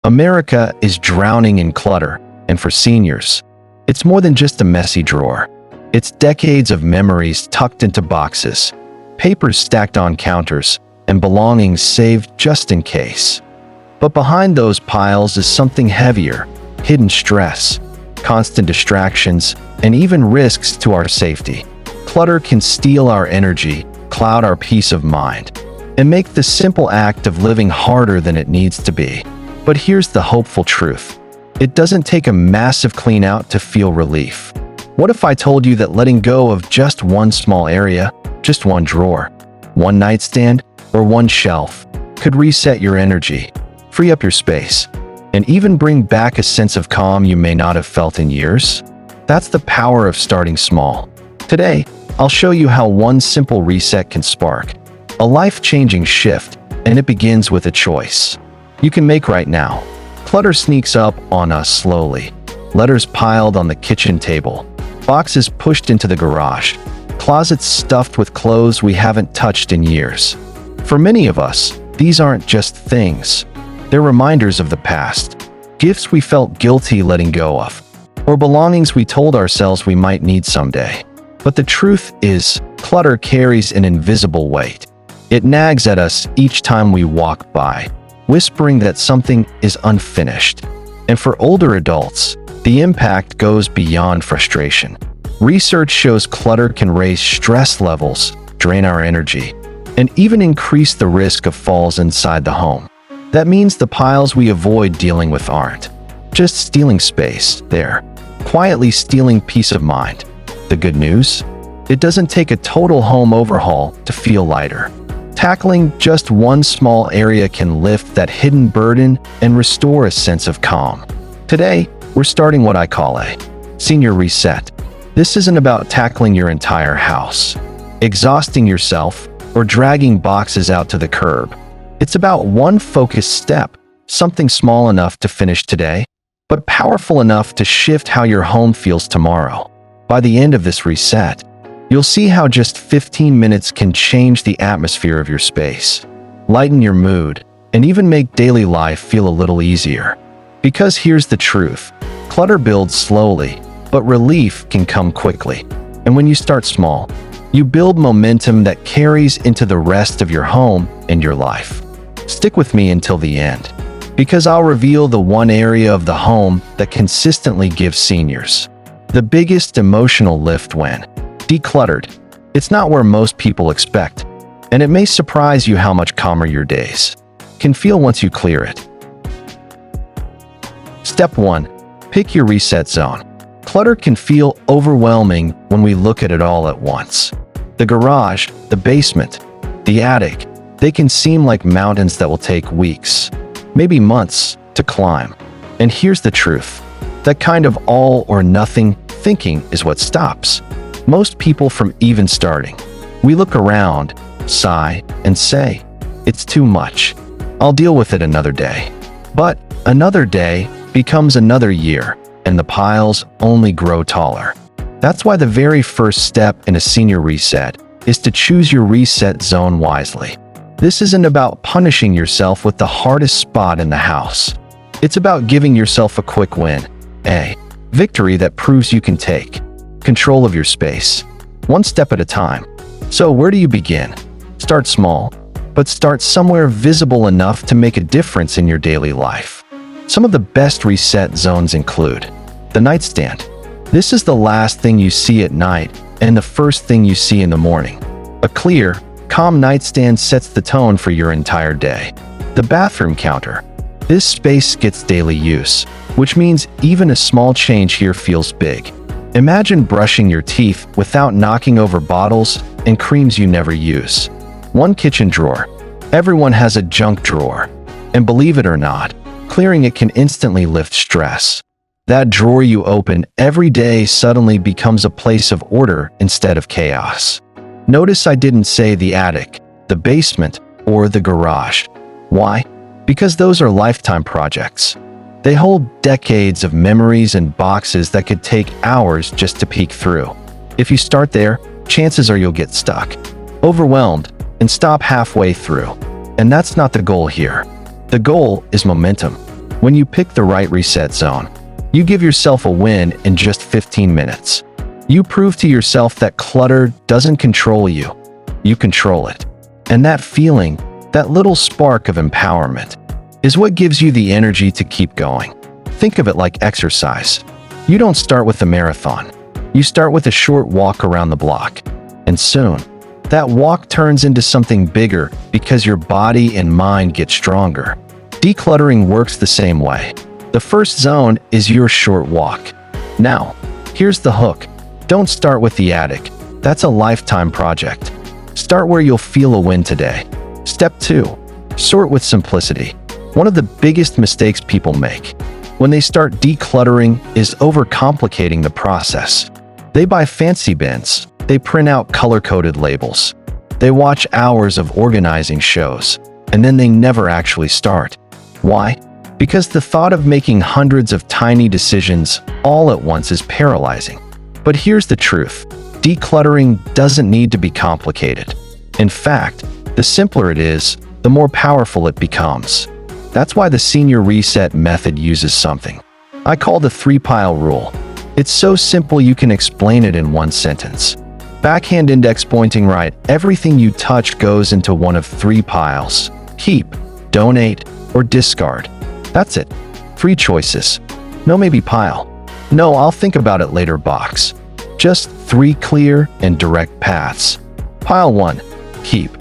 America is drowning in clutter, and for seniors, it's more than just a messy drawer. It's decades of memories tucked into boxes, papers stacked on counters, and belongings saved just in case. But behind those piles is something heavier: hidden stress, constant distractions, and even risks to our safety. Clutter can steal our energy, cloud our peace of mind, and make the simple act of living harder than it needs to be. But here's the hopeful truth: it doesn't take a massive clean out to feel relief. What if I told you that letting go of just one small area, just one drawer, one nightstand, or one shelf, could reset your energy, free up your space, and even bring back a sense of calm you may not have felt in years? That's the power of starting small. Today, I'll show you how one simple reset can spark a life-changing shift, and it begins with a choice you can make right now. Clutter sneaks up on us slowly. Letters piled on the kitchen table, boxes pushed into the garage, closets stuffed with clothes we haven't touched in years. For many of us, these aren't just things. They're reminders of the past, gifts we felt guilty letting go of, or belongings we told ourselves we might need someday. But the truth is, clutter carries an invisible weight. It nags at us each time we walk by, whispering that something is unfinished. And for older adults, the impact goes beyond frustration. Research shows clutter can raise stress levels, drain our energy, and even increase the risk of falls inside the home. That means the piles we avoid dealing with aren't just stealing space, they're quietly stealing peace of mind. The good news? It doesn't take a total home overhaul to feel lighter. Tackling just one small area can lift that hidden burden and restore a sense of calm. Today, we're starting what I call a senior reset. This isn't about tackling your entire house, exhausting yourself, or dragging boxes out to the curb. It's about one focused step, something small enough to finish today, but powerful enough to shift how your home feels tomorrow. By the end of this reset, you'll see how just 15 minutes can change the atmosphere of your space, lighten your mood, and even make daily life feel a little easier. Because here's the truth: clutter builds slowly, but relief can come quickly. And when you start small, you build momentum that carries into the rest of your home and your life. Stick with me until the end, because I'll reveal the one area of the home that consistently gives seniors the biggest emotional lift when decluttered. It's not where most people expect, and it may surprise you how much calmer your days can feel once you clear it. Step 1. Pick your reset zone. Clutter can feel overwhelming when we look at it all at once. The garage, the basement, the attic, they can seem like mountains that will take weeks, maybe months, to climb. And here's the truth: that kind of all or nothing thinking is what stops most people from even starting. We look around, sigh, and say, "It's too much. I'll deal with it another day." But another day becomes another year, and the piles only grow taller. That's why the very first step in a senior reset is to choose your reset zone wisely. This isn't about punishing yourself with the hardest spot in the house. It's about giving yourself a quick win, a victory that proves you can take control of your space, one step at a time. So where do you begin? Start small, but start somewhere visible enough to make a difference in your daily life. Some of the best reset zones include the nightstand. This is the last thing you see at night and the first thing you see in the morning. A clear, calm nightstand sets the tone for your entire day. The bathroom counter. This space gets daily use, which means even a small change here feels big. Imagine brushing your teeth without knocking over bottles and creams you never use. One kitchen drawer. Everyone has a junk drawer, and believe it or not, clearing it can instantly lift stress. That drawer you open every day suddenly becomes a place of order instead of chaos. Notice I didn't say the attic, the basement, or the garage. Why? Because those are lifetime projects. They hold decades of memories and boxes that could take hours just to peek through. If you start there, chances are you'll get stuck, overwhelmed, and stop halfway through. And that's not the goal here. The goal is momentum. When you pick the right reset zone, you give yourself a win in just 15 minutes. You prove to yourself that clutter doesn't control you. You control it. And that feeling, that little spark of empowerment, is what gives you the energy to keep going. Think of it like exercise. You don't start with a marathon. You start with a short walk around the block. And soon, that walk turns into something bigger because your body and mind get stronger. Decluttering works the same way. The first zone is your short walk. Now, here's the hook. Don't start with the attic. That's a lifetime project. Start where you'll feel a win today. Step 2. Sort with simplicity. One of the biggest mistakes people make when they start decluttering is overcomplicating the process. They buy fancy bins. They print out color-coded labels. They watch hours of organizing shows, and then they never actually start. Why? Because the thought of making hundreds of tiny decisions all at once is paralyzing. But here's the truth. Decluttering doesn't need to be complicated. In fact, the simpler it is, the more powerful it becomes. That's why the senior reset method uses something I call the 3-pile rule. It's so simple you can explain it in one sentence. Backhand index pointing right, everything you touch goes into one of 3 piles. Keep, donate, or discard. That's it. 3 choices. No maybe pile. No, I'll think about it later box. Just 3 clear and direct paths. Pile 1. Keep.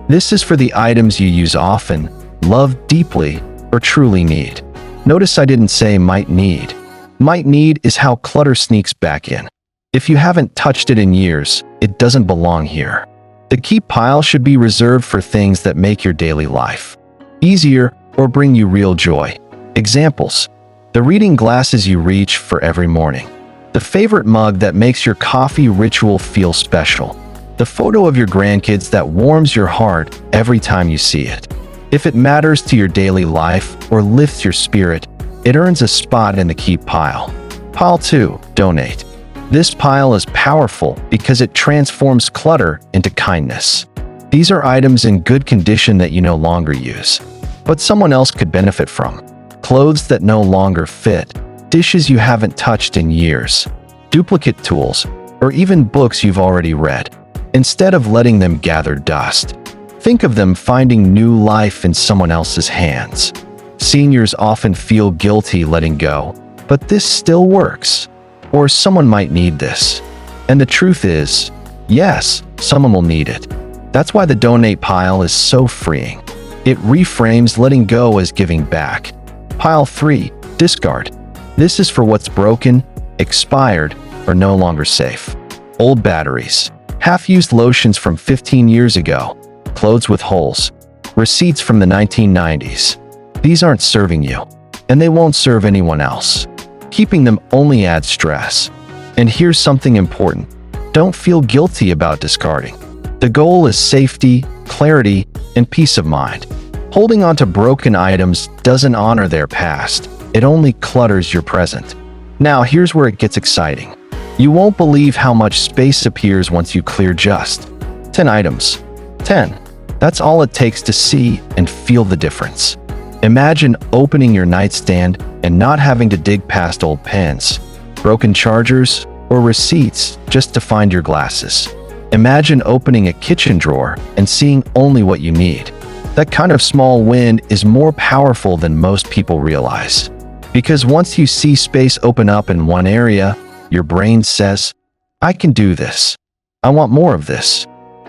This is for the items you use often, love deeply, or truly need. Notice I didn't say might need. Might need is how clutter sneaks back in. If you haven't touched it in years, it doesn't belong here. The keep pile should be reserved for things that make your daily life easier or bring you real joy. Examples: the reading glasses you reach for every morning, the favorite mug that makes your coffee ritual feel special, the photo of your grandkids that warms your heart every time you see it. If it matters to your daily life or lifts your spirit, it earns a spot in the keep pile. Pile 2. Donate. This pile is powerful because it transforms clutter into kindness. These are items in good condition that you no longer use, but someone else could benefit from. Clothes that no longer fit, dishes you haven't touched in years, duplicate tools, or even books you've already read. Instead of letting them gather dust, think of them finding new life in someone else's hands. Seniors often feel guilty letting go, but this still works. Or someone might need this. And the truth is, yes, someone will need it. That's why the donate pile is so freeing. It reframes letting go as giving back. Pile 3. Discard. This is for what's broken, expired, or no longer safe. Old batteries, half-used lotions from 15 years ago, clothes with holes, receipts from the 1990s. These aren't serving you, and they won't serve anyone else. Keeping them only adds stress. And here's something important. Don't feel guilty about discarding. The goal is safety, clarity, and peace of mind. Holding on to broken items doesn't honor their past. It only clutters your present. Now, here's where it gets exciting. You won't believe how much space appears once you clear just 10 items. 10. That's all it takes to see and feel the difference. Imagine opening your nightstand and not having to dig past old pens, broken chargers, or receipts just to find your glasses. Imagine opening a kitchen drawer and seeing only what you need. That kind of small win is more powerful than most people realize. Because once you see space open up in one area, your brain says, I can do this. I want more of this.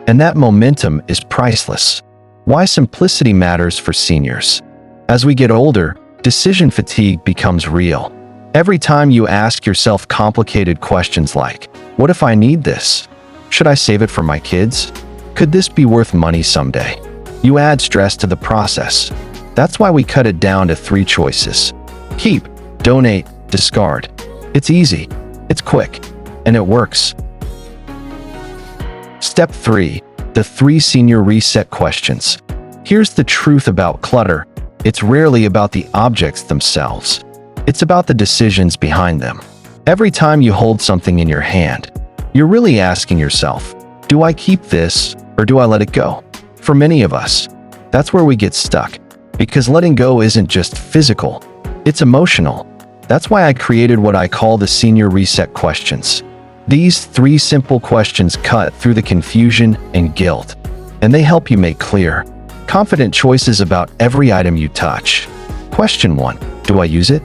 And that momentum is priceless. Why simplicity matters for seniors. As we get older, decision fatigue becomes real. Every time you ask yourself complicated questions like, what if I need this? Should I save it for my kids? Could this be worth money someday? You add stress to the process. That's why we cut it down to 3 choices. Keep, donate, discard. It's easy, it's quick, and it works. Step 3. The 3 senior reset questions. Here's the truth about clutter. It's rarely about the objects themselves. It's about the decisions behind them. Every time you hold something in your hand, you're really asking yourself, do I keep this or do I let it go? For many of us, that's where we get stuck, because letting go isn't just physical, It's emotional. That's why I created what I call the Senior Reset questions. These 3 simple questions cut through the confusion and guilt, and they help you make clear, confident choices about every item you touch. Question 1. Do I use it?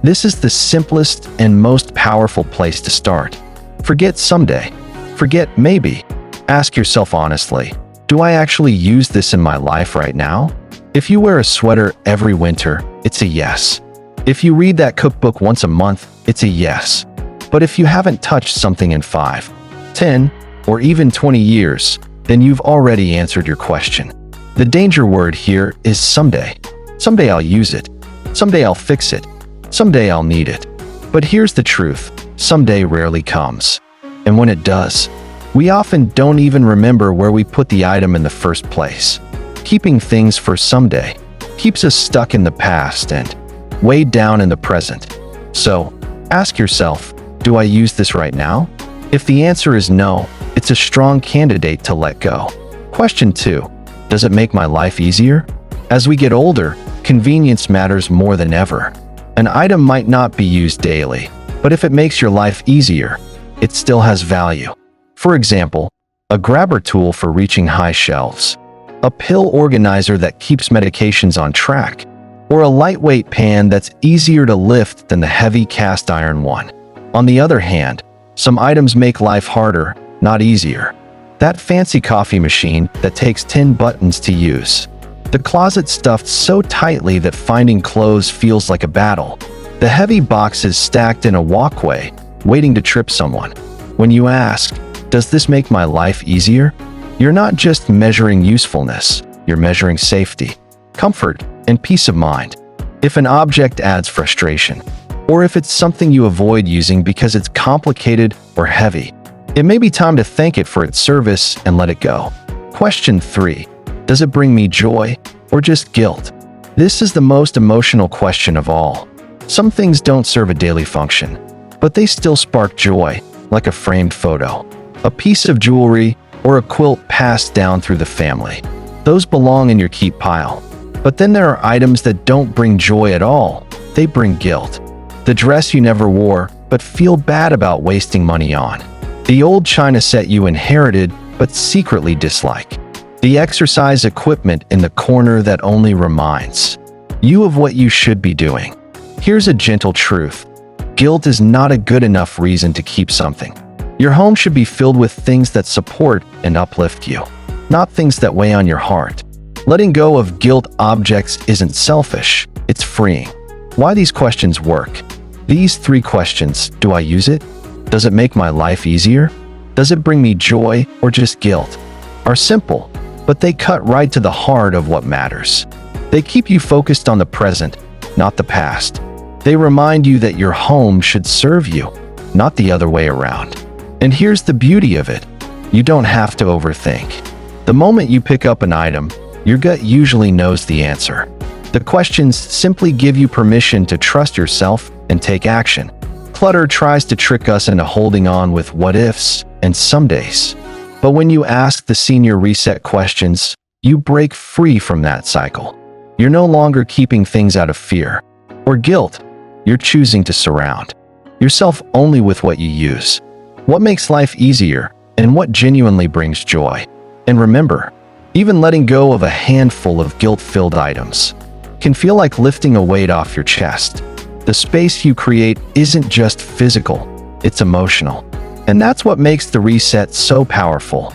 This is the simplest and most powerful place to start. Forget someday. Forget maybe. Ask yourself honestly, do I actually use this in my life right now? If you wear a sweater every winter, it's a yes. If you read that cookbook once a month, it's a yes. But if you haven't touched something in 5, 10, or even 20 years, then you've already answered your question. The danger word here is someday. Someday I'll use it. Someday I'll fix it. Someday I'll need it. But here's the truth, someday rarely comes. And when it does, we often don't even remember where we put the item in the first place. Keeping things for someday keeps us stuck in the past and weighed down in the present. So, ask yourself, do I use this right now? If the answer is no, it's a strong candidate to let go. Question 2. Does it make my life easier? As we get older, convenience matters more than ever. An item might not be used daily, but if it makes your life easier, it still has value. For example, a grabber tool for reaching high shelves, a pill organizer that keeps medications on track, or a lightweight pan that's easier to lift than the heavy cast iron one. On the other hand, some items make life harder, not easier. That fancy coffee machine that takes 10 buttons to use. The closet stuffed so tightly that finding clothes feels like a battle. The heavy boxes stacked in a walkway, waiting to trip someone. When you ask, does this make my life easier? You're not just measuring usefulness, you're measuring safety, comfort, and peace of mind. If an object adds frustration, or if it's something you avoid using because it's complicated or heavy, it may be time to thank it for its service and let it go. Question 3. Does it bring me joy or just guilt? This is the most emotional question of all. Some things don't serve a daily function, but they still spark joy, like a framed photo, a piece of jewelry, or a quilt passed down through the family. Those belong in your keep pile. But then there are items that don't bring joy at all. They bring guilt. The dress you never wore, but feel bad about wasting money on. The old china set you inherited, but secretly dislike. The exercise equipment in the corner that only reminds you of what you should be doing. Here's a gentle truth. Guilt is not a good enough reason to keep something. Your home should be filled with things that support and uplift you, not things that weigh on your heart. Letting go of guilt objects isn't selfish, it's freeing. Why these questions work? These 3 questions, do I use it? Does it make my life easier? Does it bring me joy or just guilt? Are simple, but they cut right to the heart of what matters. They keep you focused on the present, not the past. They remind you that your home should serve you, not the other way around. And here's the beauty of it. You don't have to overthink. The moment you pick up an item, your gut usually knows the answer. The questions simply give you permission to trust yourself and take action. Clutter tries to trick us into holding on with what-ifs and somedays. But when you ask the Senior Reset questions, you break free from that cycle. You're no longer keeping things out of fear or guilt. You're choosing to surround yourself only with what you use, what makes life easier, and what genuinely brings joy. And remember, even letting go of a handful of guilt-filled items can feel like lifting a weight off your chest. The space you create isn't just physical, it's emotional. And that's what makes the reset so powerful.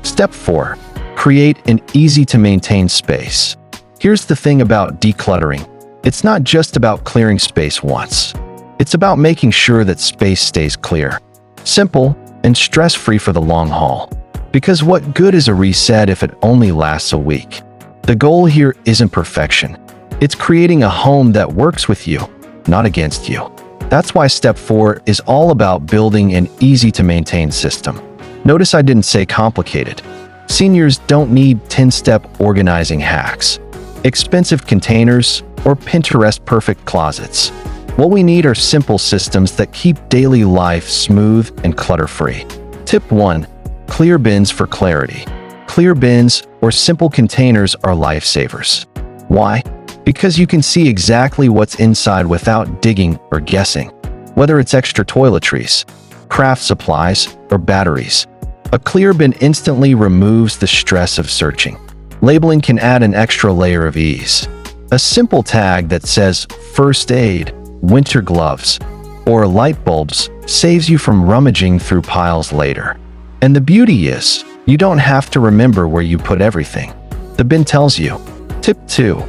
Step 4. Create an easy-to-maintain space. Here's the thing about decluttering. It's not just about clearing space once. It's about making sure that space stays clear, simple, and stress-free for the long haul. Because what good is a reset if it only lasts a week? The goal here isn't perfection. It's creating a home that works with you, not against you. That's why step 4 is all about building an easy-to-maintain system. Notice I didn't say complicated. Seniors don't need 10-step organizing hacks, expensive containers, or Pinterest-perfect closets. What we need are simple systems that keep daily life smooth and clutter-free. Tip 1. Clear bins for clarity. Clear bins or simple containers are lifesavers. Why? because you can see exactly what's inside without digging or guessing. Whether it's extra toiletries, craft supplies, or batteries, a clear bin instantly removes the stress of searching. Labeling can add an extra layer of ease. A simple tag that says first aid, winter gloves, or light bulbs saves you from rummaging through piles later. And the beauty is, you don't have to remember where you put everything. The bin tells you. Tip 2.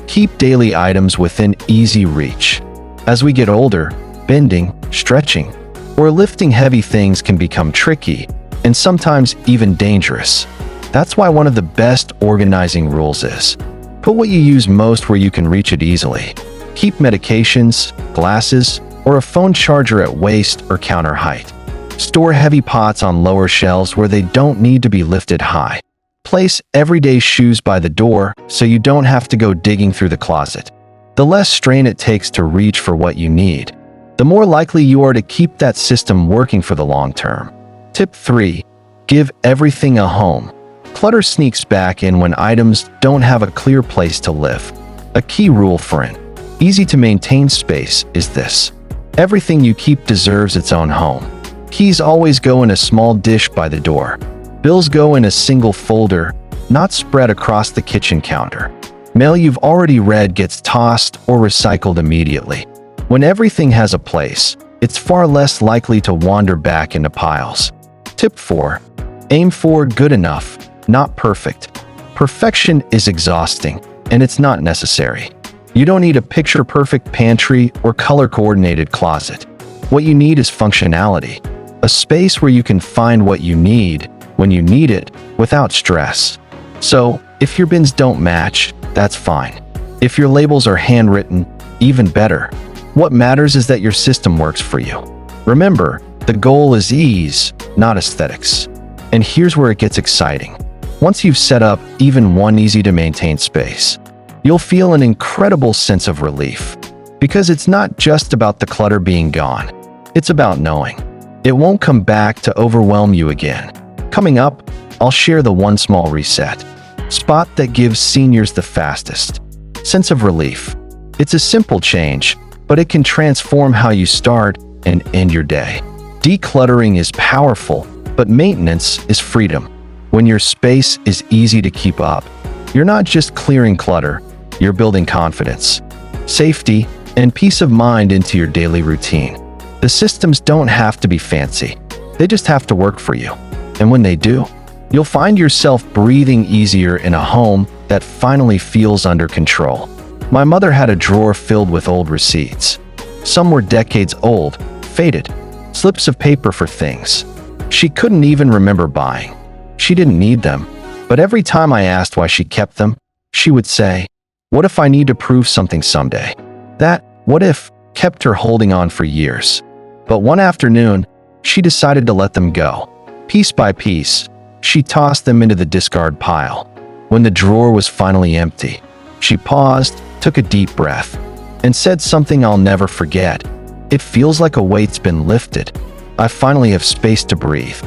Keep daily items within easy reach. As we get older, bending, stretching, or lifting heavy things can become tricky and sometimes even dangerous. That's why one of the best organizing rules is, put what you use most where you can reach it easily. Keep medications, glasses, or a phone charger at waist or counter height. Store heavy pots on lower shelves where they don't need to be lifted high. Place everyday shoes by the door so you don't have to go digging through the closet. The less strain it takes to reach for what you need, the more likely you are to keep that system working for the long term. Tip 3. Give everything a home. Clutter sneaks back in when items don't have a clear place to live. A key rule for an easy-to-maintain space is this: everything you keep deserves its own home. Keys always go in a small dish by the door. Bills go in a single folder, not spread across the kitchen counter. Mail you've already read gets tossed or recycled immediately. When everything has a place, it's far less likely to wander back into piles. Tip 4. Aim for good enough, not perfect. Perfection is exhausting, and it's not necessary. You don't need a picture-perfect pantry or color-coordinated closet. What you need is functionality, a space where you can find what you need when you need it without stress. So, if your bins don't match, that's fine. If your labels are handwritten, even better. What matters is that your system works for you. Remember, the goal is ease, not aesthetics. And here's where it gets exciting. Once you've set up even one easy-to-maintain space, you'll feel an incredible sense of relief. Because it's not just about the clutter being gone. It's about knowing it won't come back to overwhelm you again. Coming up, I'll share the one small reset spot that gives seniors the fastest sense of relief. It's a simple change, but it can transform how you start and end your day. Decluttering is powerful, but maintenance is freedom. When your space is easy to keep up, you're not just clearing clutter, you're building confidence, safety, and peace of mind into your daily routine. The systems don't have to be fancy. They just have to work for you. And when they do, you'll find yourself breathing easier in a home that finally feels under control. My mother had a drawer filled with old receipts. Some were decades old, faded, slips of paper for things she couldn't even remember buying. She didn't need them, but every time I asked why she kept them, she would say, "What if I need to prove something someday?" That "what if" kept her holding on for years. But one afternoon, she decided to let them go. Piece by piece, she tossed them into the discard pile. When the drawer was finally empty, she paused, took a deep breath, and said something I'll never forget. "It feels like a weight's been lifted. I finally have space to breathe."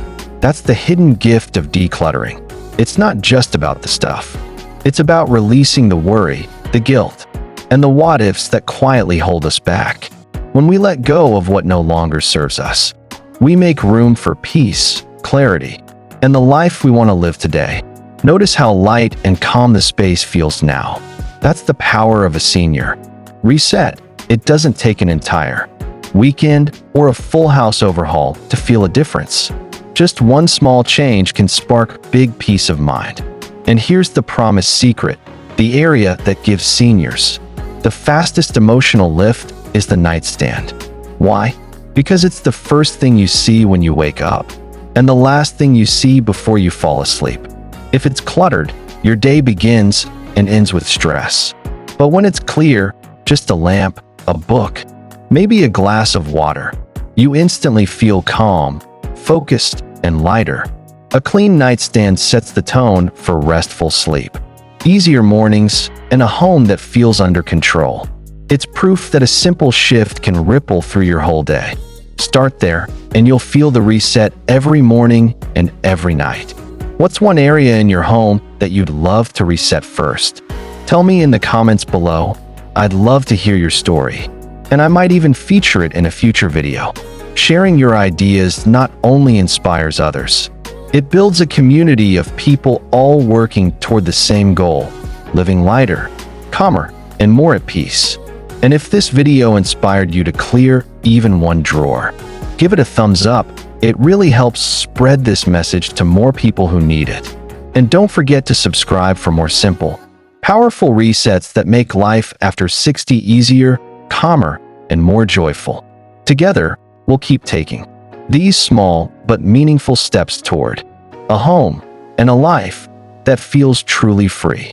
That's the hidden gift of decluttering. It's not just about the stuff. It's about releasing the worry, the guilt, and the what-ifs that quietly hold us back. When we let go of what no longer serves us, we make room for peace, clarity, and the life we want to live today. Notice how light and calm the space feels now. That's the power of a senior reset. It doesn't take an entire weekend or a full house overhaul to feel a difference. Just one small change can spark big peace of mind. And here's the promised secret, the area that gives seniors the fastest emotional lift is the nightstand. Why? Because it's the first thing you see when you wake up, and the last thing you see before you fall asleep. If it's cluttered, your day begins and ends with stress. But when it's clear, just a lamp, a book, maybe a glass of water, you instantly feel calm, focused, and lighter. A clean nightstand sets the tone for restful sleep, easier mornings, and a home that feels under control. It's proof that a simple shift can ripple through your whole day. Start there, and you'll feel the reset every morning and every night. What's one area in your home that you'd love to reset first? Tell me in the comments below. I'd love to hear your story, and I might even feature it in a future video. Sharing your ideas not only inspires others, it builds a community of people all working toward the same goal, living lighter, calmer, and more at peace. And if this video inspired you to clear even one drawer, give it a thumbs up. It really helps spread this message to more people who need it. And don't forget to subscribe for more simple, powerful resets that make life after 60 easier, calmer, and more joyful. Together, we'll keep taking these small but meaningful steps toward a home and a life that feels truly free.